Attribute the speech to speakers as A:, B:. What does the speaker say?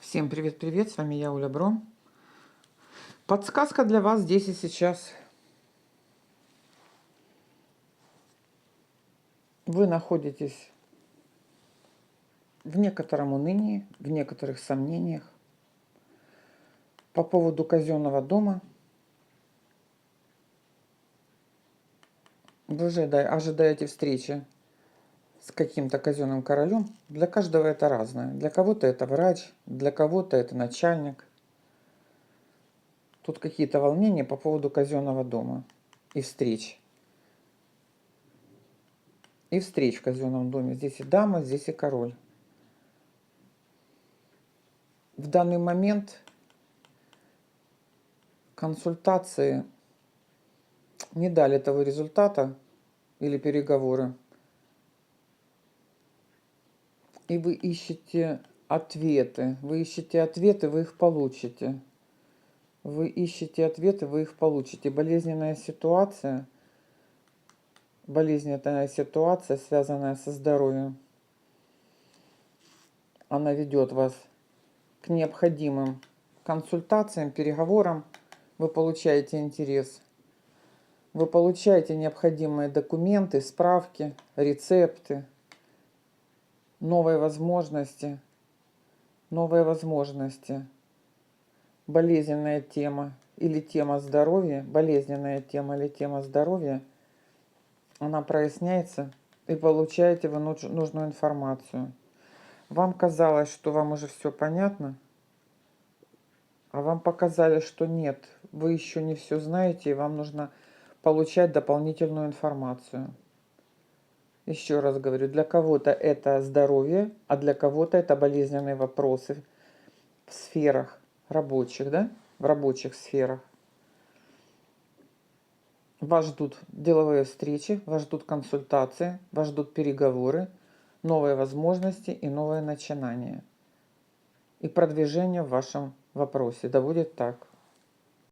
A: Всем привет-привет, с вами я, Оля Бро. Подсказка для вас здесь и сейчас. Вы находитесь в некотором унынии, в некоторых сомнениях по поводу казенного дома. Вы же ожидаете встречи с каким-то казенным королем. Для каждого это разное. Для кого-то это врач, для кого-то это начальник. Тут какие-то волнения по поводу казенного дома и встреч. И встреч в казенном доме. Здесь и дама, здесь и король. В данный момент консультации не дали того результата или переговоры. И вы ищете ответы. Вы ищете ответы, вы их получите. Вы ищете ответы, вы их получите. Болезненная ситуация, связанная со здоровьем, она ведет вас к необходимым консультациям, переговорам. Вы получаете интерес. Вы получаете необходимые документы, справки, рецепты, новые возможности. Болезненная тема или тема здоровья, она проясняется, и получаете вы нужную информацию. Вам казалось, что вам уже все понятно, а вам показали, что нет, вы еще не все знаете, и вам нужно получать дополнительную информацию. Еще раз говорю, для кого-то это здоровье, а для кого-то это болезненные вопросы в сферах рабочих, да? В рабочих сферах. Вас ждут деловые встречи, вас ждут консультации, вас ждут переговоры, новые возможности и новые начинания. И продвижение в вашем вопросе. Да будет так.